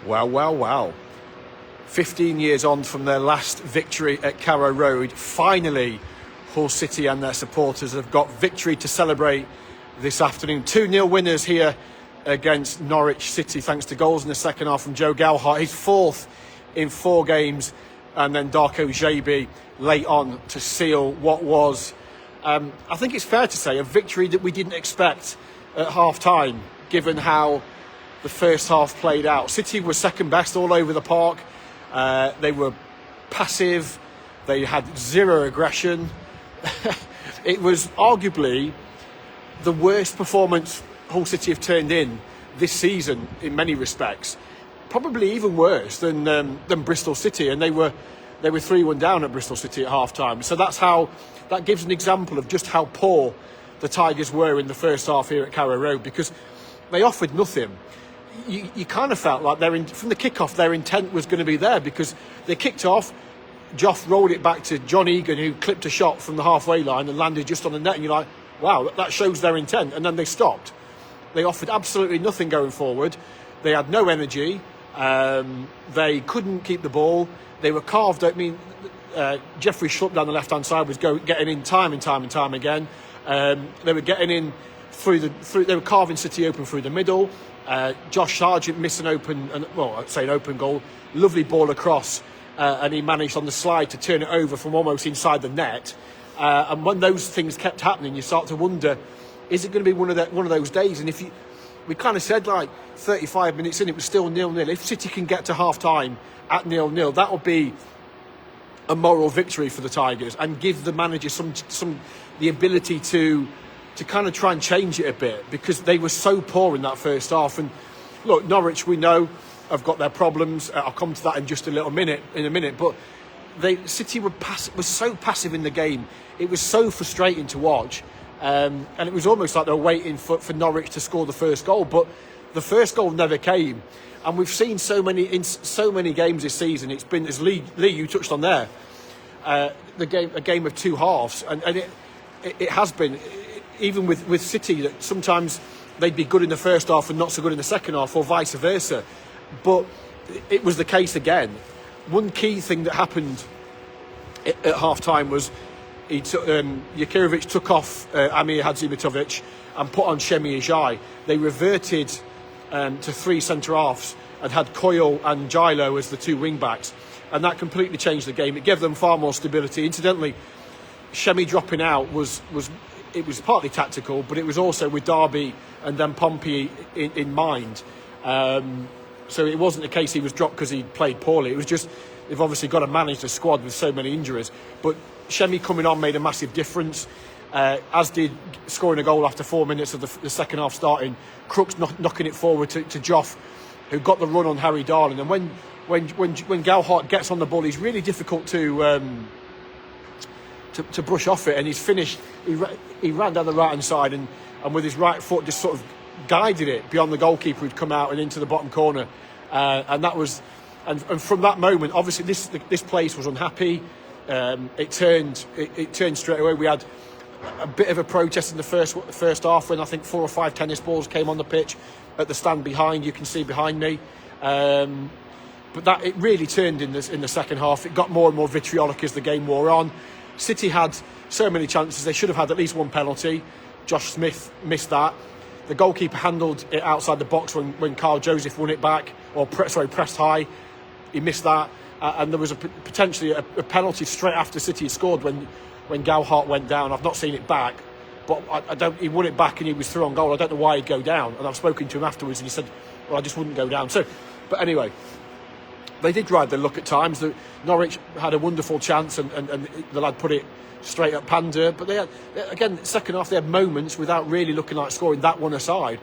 Well. 15 years on from their last victory at Carrow Road, finally Hull City and their supporters have got victory to celebrate this afternoon. 2-0 winners here against Norwich City, thanks to goals in the second half from Joe Gelhardt, his fourth in 4 games, and then Darko Gyabi late on to seal what was, I think it's fair to say, a victory that we didn't expect at half-time, given how the first half played out. City were second best all over the park. They were passive. They had zero aggression. It was arguably the worst performance Hull City have turned in this season in many respects. Probably even worse than Bristol City, and they were 3-1 down at Bristol City at half time. So that gives an example of just how poor the Tigers were in the first half here at Carrow Road, because they offered nothing. You kind of felt like from the kick-off their intent was going to be there, because they kicked off, Joff rolled it back to John Egan, who clipped a shot from the halfway line and landed just on the net, and you're like, wow, that shows their intent. And then they stopped. They offered absolutely nothing going forward. They had no energy. They couldn't keep the ball. They were carved. I mean, Jeffrey Schlupp down the left-hand side was getting in time and time again. They were getting in through. They were carving City open through the middle. Josh Sargent missed an open goal. Lovely ball across, and he managed on the slide to turn it over from almost inside the net. And when those things kept happening, you start to wonder, is it going to be one of those days? And we kind of said, like 35 minutes in, it was still 0-0. If City can get to half time at 0-0, that will be a moral victory for the Tigers and give the manager the ability to kind of try and change it a bit, because they were so poor in that first half. And look, Norwich, we know, have got their problems. I'll come to that in a minute. But City were so passive in the game. It was so frustrating to watch. And it was almost like they were waiting for Norwich to score the first goal. But the first goal never came. And we've seen so many games this season. It's been, as Lee you touched on there, a game of two halves. And it has been, even with City, that sometimes they'd be good in the first half and not so good in the second half, or vice versa. But it was the case again. One key thing that happened at half-time was Jakirovic took off Amir Hadzimitovic and put on Shemi Ajay. They reverted to 3 centre-halves and had Coyle and Gilo as the 2 wing-backs. And that completely changed the game. It gave them far more stability. Incidentally, Shemi dropping out was partly tactical, but it was also with Derby and then Pompey in mind. So it wasn't the case he was dropped because he played poorly. It was just, they've obviously got to manage the squad with so many injuries. But Shemi coming on made a massive difference, as did scoring a goal after 4 minutes of the second half starting. Crooks knocking it forward to Joff, who got the run on Harry Darling. And when Gelhardt gets on the ball, he's really difficult to brush off it. And he's finished, he ran down the right-hand side and with his right foot just sort of guided it beyond the goalkeeper who'd come out and into the bottom corner. And that was, and from that moment, obviously this place was unhappy. It turned straight away. We had a bit of a protest in the first half when I think 4 or 5 tennis balls came on the pitch at the stand behind. You can see behind me. But that it really turned in the second half. It got more and more vitriolic as the game wore on. City had so many chances. They should have had at least one penalty. Josh Smith missed that. The goalkeeper handled it outside the box when Carl Joseph won it back, or pressed high. He missed that. And there was potentially a penalty straight after City had scored when Gelhardt went down. I've not seen it back, but he won it back and he was through on goal. I don't know why he'd go down. And I've spoken to him afterwards and he said, well, I just wouldn't go down. So, but anyway, they did ride their luck at times. Norwich had a wonderful chance and the lad put it straight up Panda. But they had, again, second half, they had moments without really looking like scoring that one aside.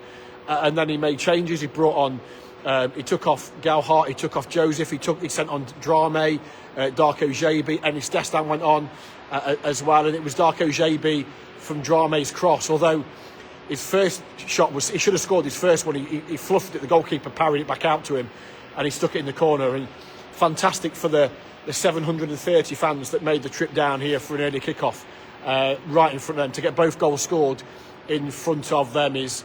And then he made changes. He brought on, he took off Gelhardt, he took off Joseph, he sent on Drame, Darko Gyabi, and his Destin went on as well. And it was Darko Gyabi from Drame's cross. Although his first shot he should have scored his first one. He fluffed it, the goalkeeper parried it back out to him, and he stuck it in the corner. And fantastic for the 730 fans that made the trip down here for an early kickoff, right in front of them. To get both goals scored in front of them is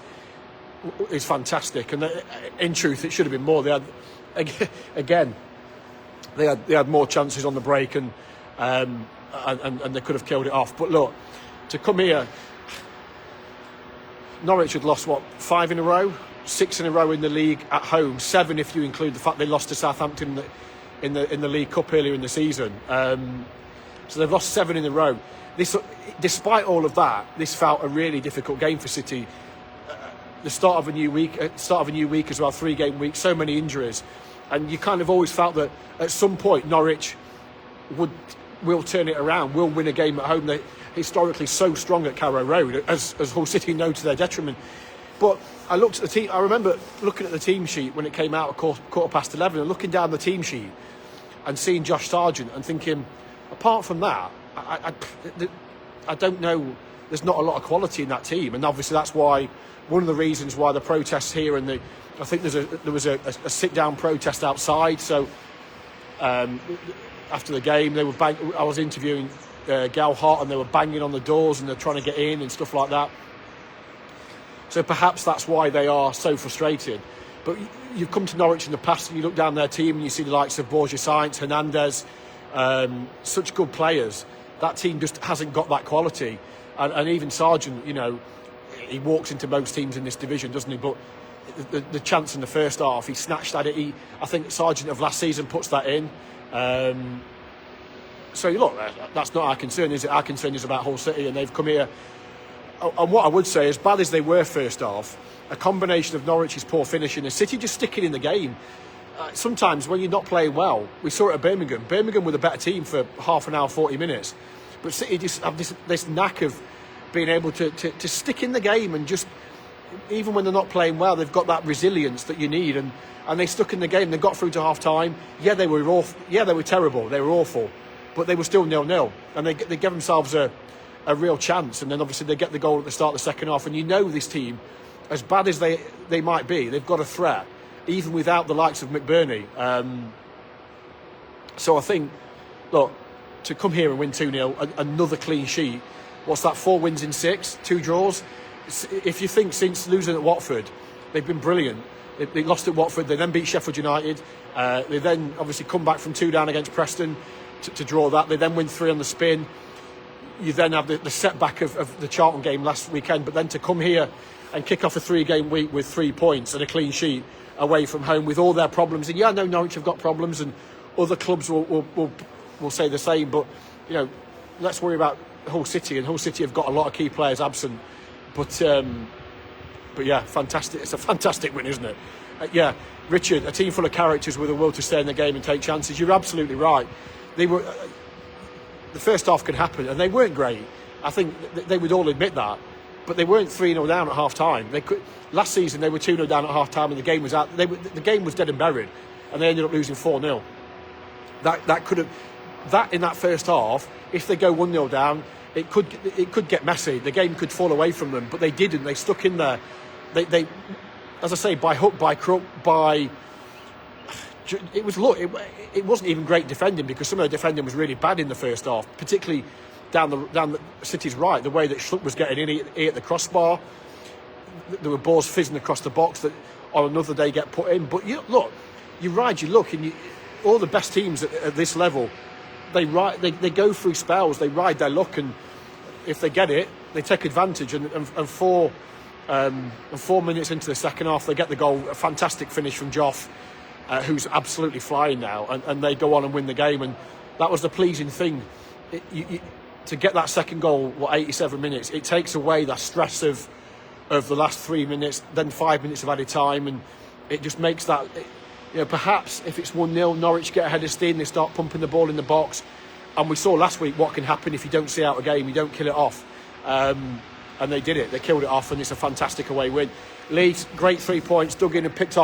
fantastic. And in truth, it should have been more. They had again, they had more chances on the break, and they could have killed it off. But look, to come here, Norwich had lost 5 in a row, 6 in a row in the league at home, 7 if you include the fact they lost to Southampton in the League Cup earlier in the season. So they've lost 7 in a row. Despite all of that, this felt a really difficult game for City. The start of a new week as well, 3-game week, so many injuries, and you kind of always felt that at some point Norwich will turn it around, will win a game at home. They're historically so strong at Carrow Road, as Hull City know to their detriment. But I looked at the team. I remember looking at the team sheet when it came out at quarter past 11, and looking down the team sheet and seeing Josh Sargent and thinking, apart from that, I don't know. There's not a lot of quality in that team, and obviously that's why one of the reasons why the protests here, and I think there was a sit-down protest outside. So after the game, they were I was interviewing Gelhardt, and they were banging on the doors and they're trying to get in and stuff like that. So perhaps that's why they are so frustrated. But you've come to Norwich in the past and you look down their team and you see the likes of Borja Sainz, Hernandez, such good players. That team just hasn't got that quality. And even Sargent, you know, he walks into most teams in this division, doesn't he? But the chance in the first half, he snatched at it. I think Sargent of last season puts that in. So look, that's not our concern, is it? Our concern is about Hull City, and they've come here. And what I would say, as bad as they were first half, a combination of Norwich's poor finishing and City just sticking in the game. Sometimes when you're not playing well, we saw it at Birmingham. Birmingham were the better team for half an hour, 40 minutes. But City just have this knack of being able to stick in the game, and just, even when they're not playing well, they've got that resilience that you need. And they stuck in the game. They got through to half time. Yeah, they were awful. Yeah, they were terrible. They were awful. But they were still 0-0. And they gave themselves a real chance. And then obviously they get the goal at the start of the second half. And you know this team, as bad as they might be, they've got a threat, even without the likes of McBurney. So I think, look, to come here and win 2-0, another clean sheet. What's that, 4 wins in 6, 2 draws? If you think since losing at Watford, they've been brilliant. They lost at Watford, they then beat Sheffield United. They then obviously come back from 2 down against Preston to draw that. They then win 3 on the spin. You then have the setback of the Charlton game last weekend, but then to come here and kick off a 3-game week with 3 points and a clean sheet away from home with all their problems. And yeah, I know Norwich have got problems, and other clubs will say the same, but you know, let's worry about Hull City, and Hull City have got a lot of key players absent. But yeah, fantastic. It's a fantastic win, isn't it? Yeah, Richard, a team full of characters with a will to stay in the game and take chances. You're absolutely right. They were the first half can happen, and they weren't great. I think they would all admit that. But they weren't 3-0 down at half time. Last season they were 2-0 down at half time, and the game was out. The game was dead and buried, and they ended up losing 4-0. That could have, that in that first half, if they go 1-0 down, it could get messy. The game could fall away from them, but they didn't. They stuck in there. They as I say, by hook, by crook, it wasn't even great defending, because some of the defending was really bad in the first half, particularly down the City's right. The way that Schlupp was getting in, he at the crossbar. There were balls fizzing across the box that on another day get put in. But you ride your luck, and all the best teams at this level, they go through spells, they ride their luck, and if they get it, they take advantage. And 4 minutes into the second half, they get the goal, a fantastic finish from Joff, who's absolutely flying now, and they go on and win the game. And that was the pleasing thing. To get that second goal, 87 minutes, it takes away that stress of the last 3 minutes, then 5 minutes of added time, and it just makes that, perhaps if it's 1-0, Norwich get ahead of steam, they start pumping the ball in the box. And we saw last week what can happen if you don't see out a game, you don't kill it off. And they did it, they killed it off, and it's a fantastic away win. Leeds, great 3 points, dug in and picked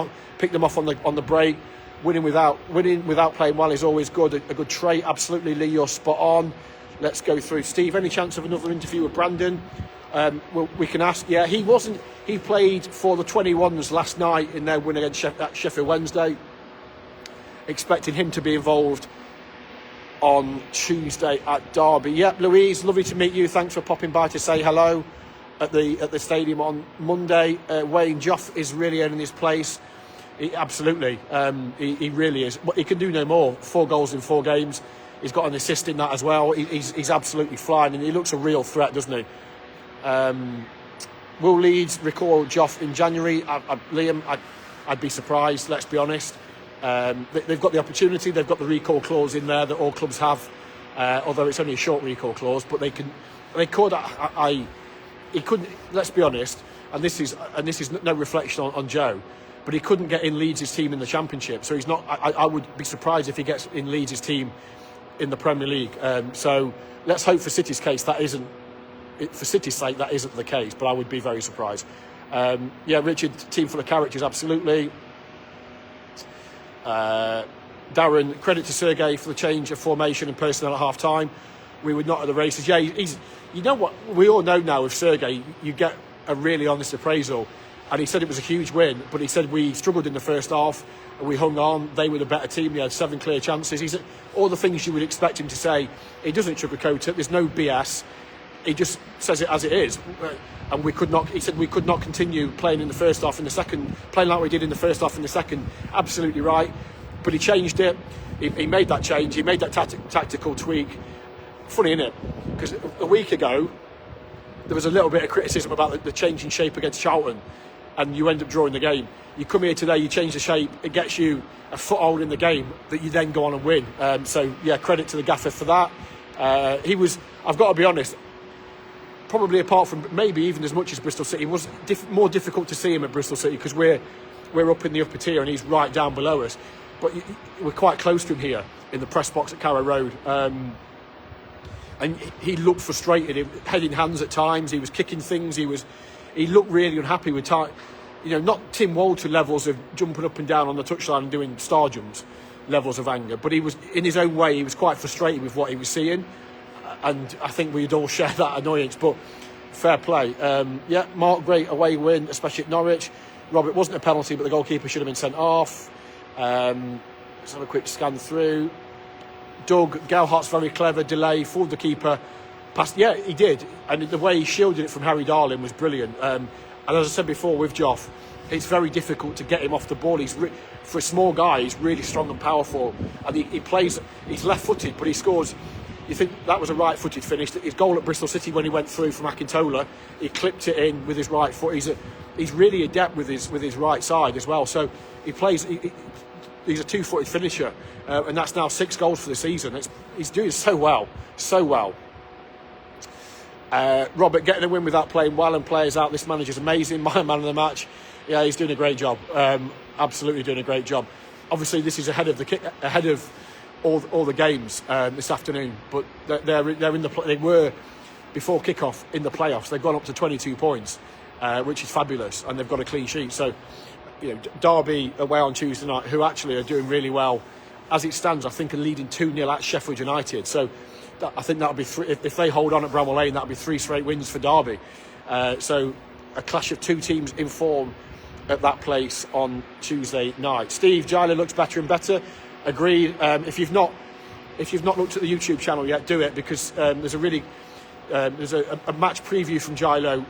them off on the break. Winning without playing well is always good, a good trait. Absolutely, Lee, you're spot on. Let's go through. Steve, any chance of another interview with Brandon? Well, we can ask. Yeah, he played for the 21s last night in their win against Sheffield Wednesday. Expecting him to be involved on Tuesday at Derby. Yep, Louise, lovely to meet you. Thanks for popping by to say hello at the stadium on Monday. Wayne Joff is really earning his place. Absolutely. He really is. He can do no more. 4 goals in 4 games. He's got an assist in that as well. He's absolutely flying, and he looks a real threat, doesn't he? Will Leeds recall Joff in January? Liam, I'd be surprised, let's be honest. They've got the opportunity, they've got the recall clause in there that all clubs have, although it's only a short recall clause, but he couldn't, let's be honest, and this is no reflection on Joe, but he couldn't get in Leeds' team in the Championship, so he's not. I would be surprised if he gets in Leeds' team in the Premier League. So let's hope for City's case that isn't. For City's sake, that isn't the case, but I would be very surprised. Yeah, Richard, team full of characters, absolutely. Darren, credit to Sergei for the change of formation and personnel at half time. We were not at the races. Yeah, he's. You know what? We all know now with Sergei, you get a really honest appraisal. And he said it was a huge win, but he said we struggled in the first half and we hung on. They were the better team. He had 7 clear chances. He said all the things you would expect him to say. He doesn't sugarcoat it. There's no BS. He just says it as it is. And we could not. He said we could not continue playing in the first half and the second, playing like we did in the first half and the second. Absolutely right. But he changed it. He made that change. He made that tactical tweak. Funny, isn't it? Because a week ago there was a little bit of criticism about the change in shape against Charlton, and you end up drawing the game. You come here today, you change the shape, it gets you a foothold in the game that you then go on and win. So yeah, credit to the gaffer for that. I've got to be honest, probably apart from maybe even as much as Bristol City, it was more difficult to see him at Bristol City because we're up in the upper tier and he's right down below us. But we're quite close to him here in the press box at Carrow Road. And he looked frustrated, head in hands at times. He was kicking things. He looked really unhappy with time. You know, not Tim Walter levels of jumping up and down on the touchline and doing star jumps levels of anger, but he was, in his own way, he was quite frustrated with what he was seeing, and I think we'd all share that annoyance. But fair play. Yeah, Mark, great away win, especially at Norwich. Rob, it wasn't a penalty, but the goalkeeper should have been sent off. Let's have a quick scan through. Doug, Gelhardt's very clever, delay, fooled the keeper. Passed, yeah, he did. And the way he shielded it from Harry Darling was brilliant. And as I said before with Joff, it's very difficult to get him off the ball. For a small guy, he's really strong and powerful. And he plays, he's left-footed, but he scores. You think that was a right-footed finish. His goal at Bristol City when he went through from Akintola, he clipped it in with his right foot. He's really adept with his right side as well. So he plays. He's a 2-footed finisher, and that's now 6 goals for the season. He's doing so well, so well. Robert, getting a win without playing well and players out. This manager's amazing. My man of the match. Yeah, he's doing a great job. Absolutely doing a great job. Obviously, this is ahead of all the games this afternoon. But they're in the. They were before kickoff in the playoffs. They've gone up to 22 points, which is fabulous, and they've got a clean sheet. So, you know, Derby away on Tuesday night, who actually are doing really well as it stands. I think are leading 2-0 at Sheffield United. So I think that'll be 3. If they hold on at Bramall Lane, that'll be 3 straight wins for Derby. So a clash of 2 teams in form at that place on Tuesday night. Steve, Gyler looks better and better. Agreed. If you've not looked at the YouTube channel yet, do it, because there's a match preview from Gylo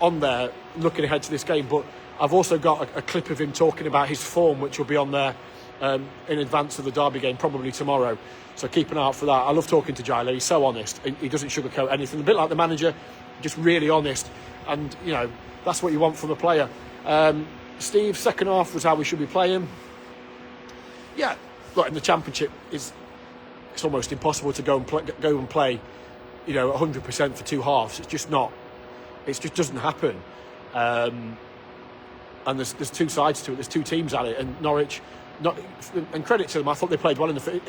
on there, looking ahead to this game. But I've also got a clip of him talking about his form, which will be on there in advance of the Derby game, probably tomorrow. So keep an eye out for that. I love talking to Gylo. He's so honest. He doesn't sugarcoat anything. A bit like the manager, just really honest. And, you know, that's what you want from a player. Steve, second half was how we should be playing. Yeah, look, in the Championship, it's almost impossible to go and play, you know, 100% for 2 halves. It's just not. It just doesn't happen. And there's 2 sides to it. There's 2 teams at it, and Norwich. And credit to them, I thought they played well in the.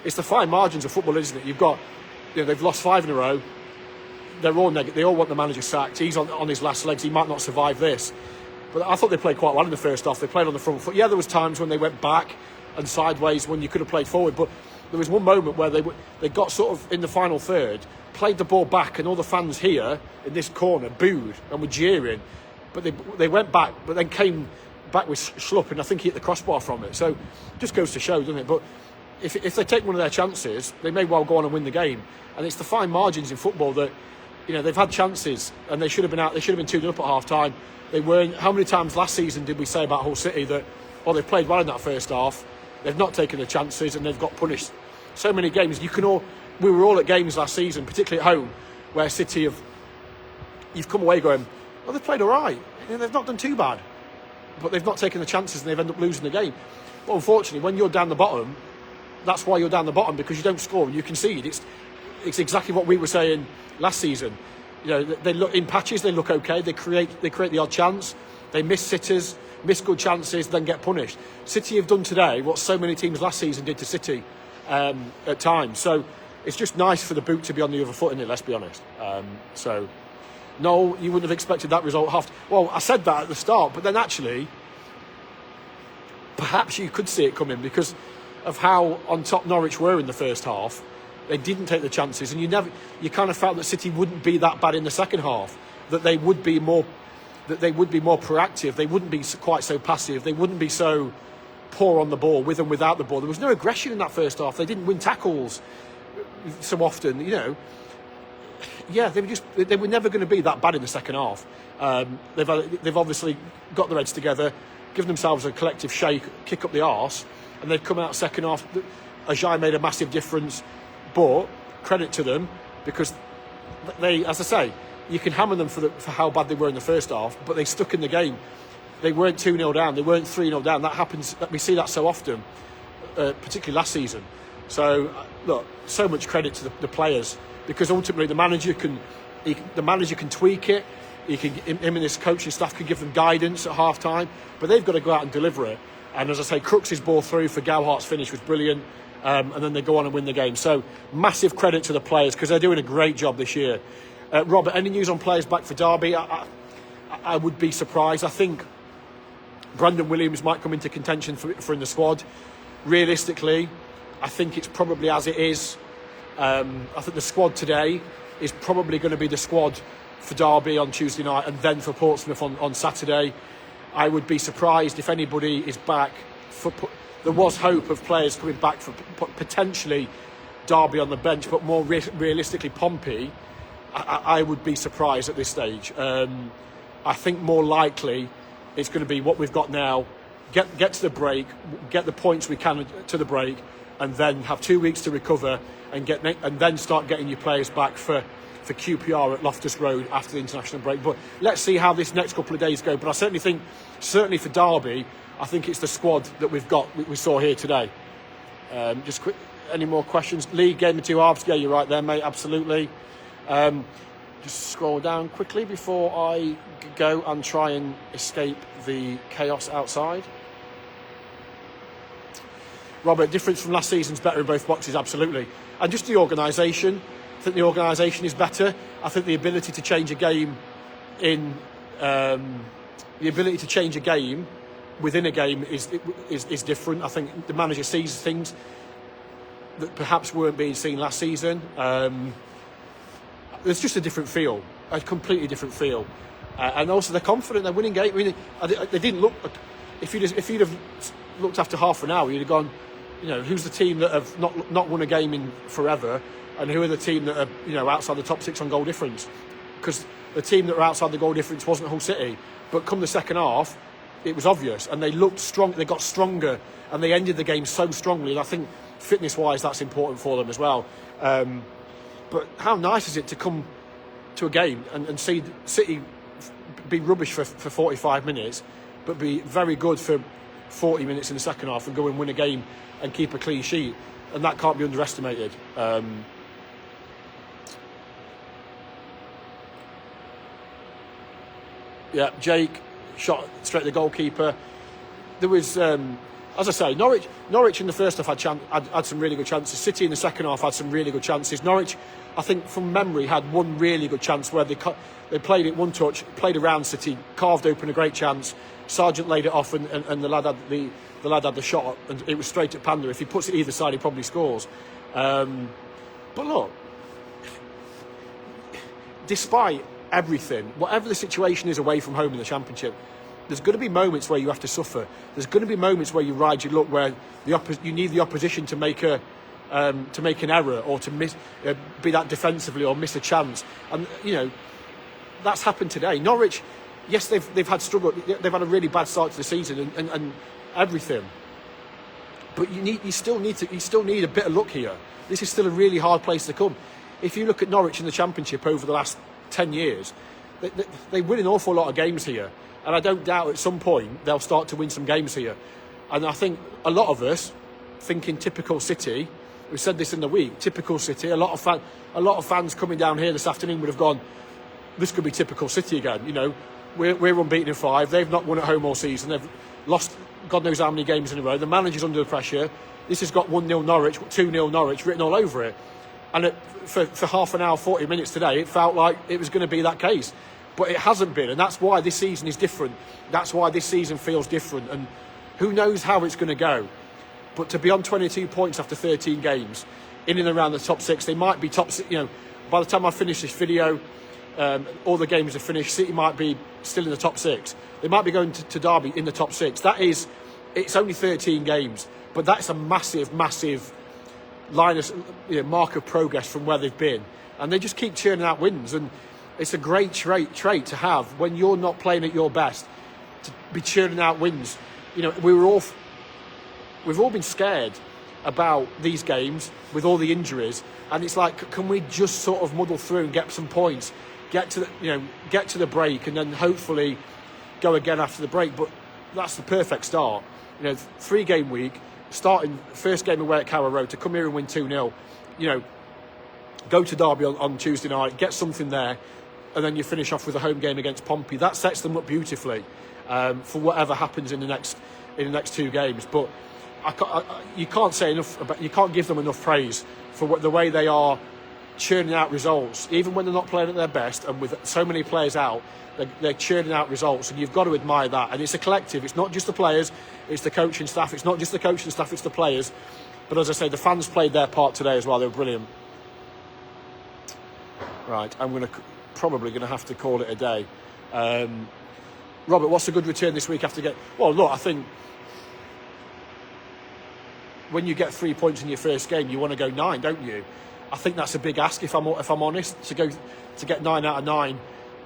It's the fine margins of football, isn't it? You've got, you know, they've lost 5 in a row. They're all negative. They all want the manager sacked. He's on his last legs. He might not survive this. But I thought they played quite well in the first half. They played on the front foot. Yeah, there was times when they went back and sideways when you could have played forward. But there was one moment where they got sort of in the final third, played the ball back, and all the fans here in this corner booed and were jeering. But they went back, but then came back with Schlupp, and I think he hit the crossbar from it. So it just goes to show, doesn't it? But if they take one of their chances, they may well go on and win the game. And it's the fine margins in football that, you know, they've had chances and they should have been out. They should have been 2-0 up at half time. They weren't. How many times last season did we say about Hull City that or they've played well in that first half. They've not taken the chances and they've got punished. So many games. We were all at games last season, particularly at home, where City you've come away going, well, they've played all right. They've not done too bad, but they've not taken the chances and they've ended up losing the game. But unfortunately, when you're down the bottom, that's why you're down the bottom, because you don't score and you concede. It's exactly what we were saying last season. They look in patches. They look okay. They create the odd chance. They miss sitters, miss good chances, then get punished. City have done today what so many teams last season did to City at times. So it's just nice for the boot to be on the other foot in it. Let's be honest. No, you wouldn't have expected that result. Well, I said that at the start, but then actually, perhaps you could see it coming because of how on top Norwich were in the first half. They didn't take the chances, and you kind of felt that City wouldn't be that bad in the second half. That they would be more proactive. They wouldn't be quite so passive. They wouldn't be so poor on the ball with and without the ball. There was no aggression in that first half. They didn't win tackles so often. Yeah, they were never going to be that bad in the second half. They've obviously got their heads together, given themselves a collective shake, kick up the arse, and they've come out second half. Ajay made a massive difference, but credit to them because they, as I say, you can hammer them for how bad they were in the first half, but they stuck in the game. They weren't 2-0 down, they weren't 3-0 down. That happens. We see that so often, particularly last season. So look, so much credit to the players. Because ultimately the manager can tweak it. Him and his coaching staff can give them guidance at half time, but they've got to go out and deliver it. And as I say, Crooks' ball through for Gelhardt's finish was brilliant, and then they go on and win the game. So massive credit to the players because they're doing a great job this year. Robert, any news on players back for Derby? I would be surprised. I think Brandon Williams might come into contention for in the squad. Realistically, I think it's probably as it is. I think the squad today is probably going to be the squad for Derby on Tuesday night and then for Portsmouth on Saturday. I would be surprised if anybody is back. There was hope of players coming back for potentially Derby on the bench, but more realistically Pompey, I would be surprised at this stage. I think more likely it's going to be what we've got now, get to the break, get the points we can to the break, and then have 2 weeks to recover and then start getting your players back for QPR at Loftus Road after the international break. But let's see how this next couple of days go. But I certainly think, certainly for Derby, I think it's the squad that we saw here today. Just quick, any more questions? League game of two halves. Yeah, you're right there, mate. Absolutely. Just scroll down quickly before I go and try and escape the chaos outside. Robert, difference from last season's better in both boxes, absolutely. And just the organisation. I think the organisation is better. I think the ability to change a game within a game is different. I think the manager sees things that perhaps weren't being seen last season. There's just a different feel, a completely different feel. And also they're confident, they're winning game. I mean, they didn't look. If you'd have looked after half an hour, you'd have gone, who's the team that have not won a game in forever, and who are the team that are outside the top six on goal difference? Because the team that were outside the goal difference wasn't Hull City, but come the second half, it was obvious, and they looked strong. They got stronger, and they ended the game so strongly. And I think fitness-wise, that's important for them as well. But how nice is it to come to a game and see City be rubbish for 45 minutes, but be very good for 40 minutes in the second half and go and win a game and keep a clean sheet, and that can't be underestimated. Yeah, Jake shot straight at the goalkeeper. There was, as I say, Norwich in the first half had some really good chances. City in the second half had some really good chances. Norwich, I think from memory, had one really good chance where they played it one touch, played around City, carved open a great chance. Sargent laid it off, and the lad had the shot, and it was straight at Panda. If he puts it either side, he probably scores. But look, despite everything, whatever the situation is away from home in the Championship, there's going to be moments where you have to suffer. There's going to be moments where you ride your luck, where you need the opposition to make an error or to miss, be that defensively or miss a chance, and that's happened today. Norwich, yes, they've had struggle. They've had a really bad start to the season, and everything. But you still need a bit of luck here. This is still a really hard place to come. If you look at Norwich in the Championship over the last 10 years, they win an awful lot of games here. And I don't doubt at some point they'll start to win some games here. And I think a lot of us, thinking typical City, we said this in the week, typical City, a lot of fans coming down here this afternoon would have gone, this could be typical City again. You know, we're unbeaten in 5. They've not won at home all season. They've lost God knows how many games in a row. The manager's under the pressure. This has got 1-0 Norwich, 2-0 Norwich written all over it. And for half an hour, 40 minutes today, it felt like it was going to be that case. But it hasn't been, and that's why this season is different. That's why this season feels different. And who knows how it's going to go. But to be on 22 points after 13 games, in and around the top 6, they might be top 6, you know, by the time I finish this video, all the games are finished, City might be still in the top 6. They might be going to Derby in the top 6. It's only 13 games, but that's a massive, massive line of, you know, mark of progress from where they've been. And they just keep churning out wins, and it's a great trait to have when you're not playing at your best, to be churning out wins. You know, we've all been scared about these games with all the injuries, and it's like, can we just sort of muddle through and get some points, get to the break, and then hopefully go again after the break. But that's the perfect start. You know, 3-game week, starting first game away at Carrow Road, to come here and win 2-0. You know, go to Derby on Tuesday night, get something there, and then you finish off with a home game against Pompey. That sets them up beautifully for whatever happens in the next 2 games. But you can't say enough about, you can't give them enough praise for the way they are churning out results, even when they're not playing at their best, and with so many players out, they're churning out results, and you've got to admire that. And it's a collective. It's not just the players, it's the coaching staff. It's not just the coaching staff, it's the players. But as I say, the fans played their part today as well. They were brilliant. Right, I'm probably going to have to call it a day. Robert, what's a good return this week after Well, look, I think when you get 3 points in your first game, you want to go 9, don't you? I think that's a big ask, if I'm honest, to get 9 out of 9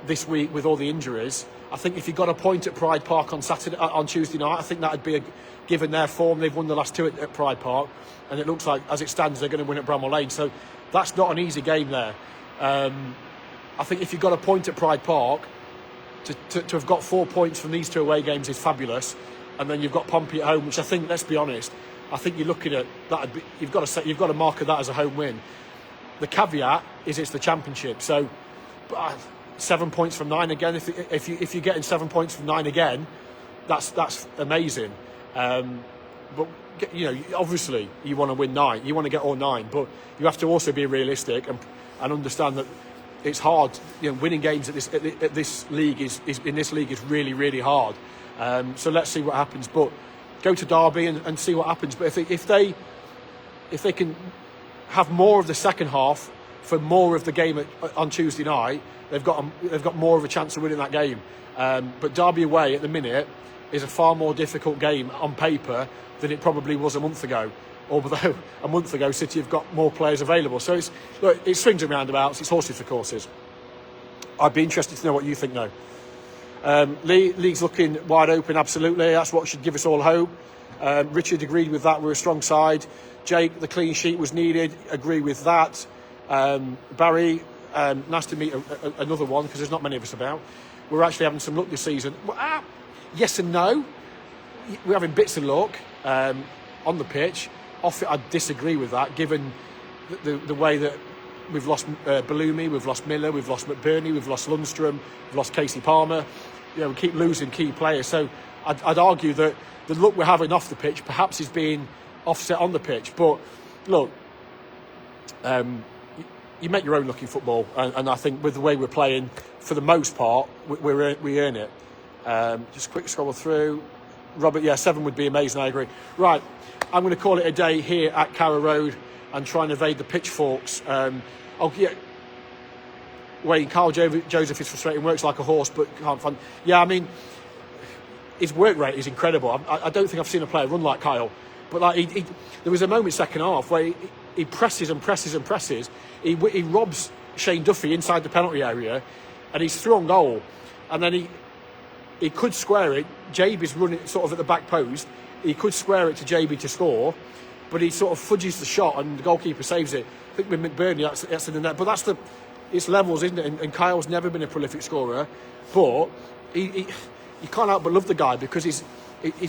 this week with all the injuries. I think if you got a point at Pride Park on Tuesday night, I think that'd be given their form. They've won the last 2 at Pride Park, and it looks like, as it stands, they're going to win at Bramall Lane. So that's not an easy game there. I think if you got a point at Pride Park, to have got 4 points from these 2 away games is fabulous. And then you've got Pompey at home, which I think, let's be honest, I think you're looking at that. You've got to mark that as a home win. The caveat is it's the Championship, so 7 points from 9 again. If you're getting 7 points from 9 again, that's amazing. But you know, obviously you want to win 9. You want to get all 9, but you have to also be realistic and understand that it's hard. You know, winning games at this league is really, really hard. So let's see what happens. But go to Derby and see what happens. But if they can have more of the second half for more of the game on Tuesday night, they've got more of a chance of winning that game. But Derby away at the minute is a far more difficult game on paper than it probably was a month ago. Although a month ago City have got more players available. So it swings and roundabouts. It's horses for courses. I'd be interested to know what you think though. League's looking wide open, absolutely. That's what should give us all hope. Richard agreed with that. We're a strong side. Jake, the clean sheet was needed. Agree with that. Barry, nice to meet another one, because there's not many of us about. We're actually having some luck this season. Yes and no. We're having bits of luck on the pitch. Off it, I disagree with that, given the way that we've lost Bellumi, we've lost Miller, we've lost McBurney, we've lost Lundstrom, we've lost Casey Palmer. You know, we keep losing key players. So I'd argue that the luck we're having off the pitch perhaps is being offset on the pitch. But look, you make your own luck in football, and I think with the way we're playing, for the most part, we earn it. Just quick scroll through. Robert, yeah, 7 would be amazing, I agree. Right, I'm going to call it a day here at Carrow Road and try and evade the pitchforks. Wayne, Carl Joseph is frustrating, works like a horse, but can't find... Yeah, I mean, his work rate is incredible. I don't think I've seen a player run like Kyle. But like there was a moment second half where he presses and presses and presses. He robs Shane Duffy inside the penalty area, and he's through on goal. And then he could square it. Gyabi's running sort of at the back post, he could square it to Gyabi to score, but he sort of fudges the shot and the goalkeeper saves it. I think with McBurney, that's in the net. But it's levels, isn't it? And Kyle's never been a prolific scorer, but you can't help but love the guy because he's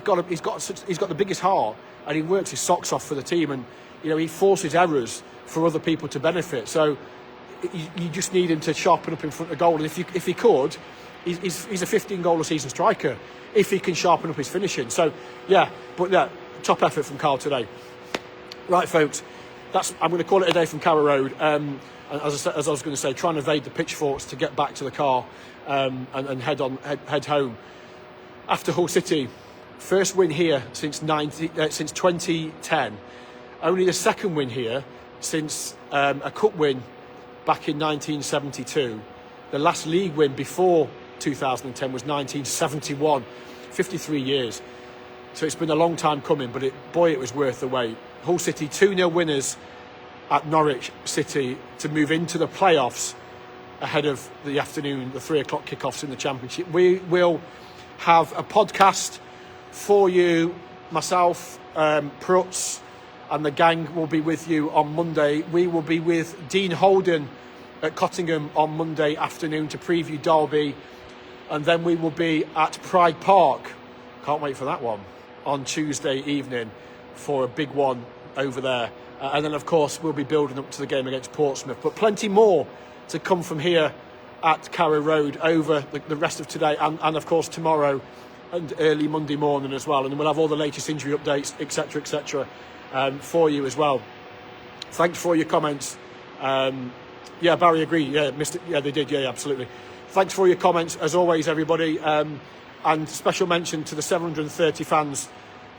got the biggest heart, and he works his socks off for the team, and he forces errors for other people to benefit. So you just need him to sharpen up in front of goal, and if he could, he's a 15 goal a season striker if he can sharpen up his finishing. So top effort from Carl today. Right, folks, I'm going to call it a day from Carrow Road. And as I was going to say, trying to evade the pitchforks to get back to the car and head home. After Hull City, first win here since 2010. Only the second win here since a cup win back in 1972. The last league win before 2010 was 1971. 53 years. So it's been a long time coming, but it was worth the wait. Hull City 2-0 winners at Norwich City to move into the playoffs ahead of the afternoon, the 3 o'clock kickoffs in the Championship. We will have a podcast for you. Myself, Prutz, and the gang will be with you on Monday. We will be with Dean Holden at Cottingham on Monday afternoon to preview Derby, and then we will be at Pride Park, can't wait for that one, on Tuesday evening for a big one over there. And then, of course, we'll be building up to the game against Portsmouth. But plenty more to come from here at Carrow Road over the rest of today and, of course, tomorrow and early Monday morning as well. And we'll have all the latest injury updates, etc., for you as well. Thanks for your comments. Barry agreed. Yeah, they did. Yeah, absolutely. Thanks for your comments, as always, everybody. And special mention to the 730 fans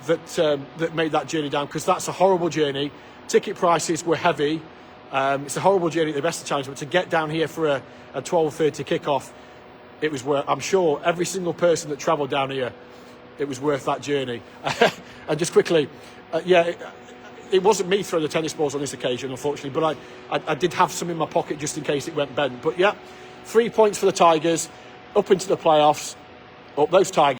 that made that journey down, because that's a horrible journey. Ticket prices were heavy. It's a horrible journey at the best of times, but to get down here for a 12:30 kickoff, it was worth. I'm sure every single person that travelled down here, it was worth that journey. And just quickly, it wasn't me throwing the tennis balls on this occasion, unfortunately, but I did have some in my pocket just in case it went bent. But 3 points for the Tigers, up into the playoffs. Up those Tigers.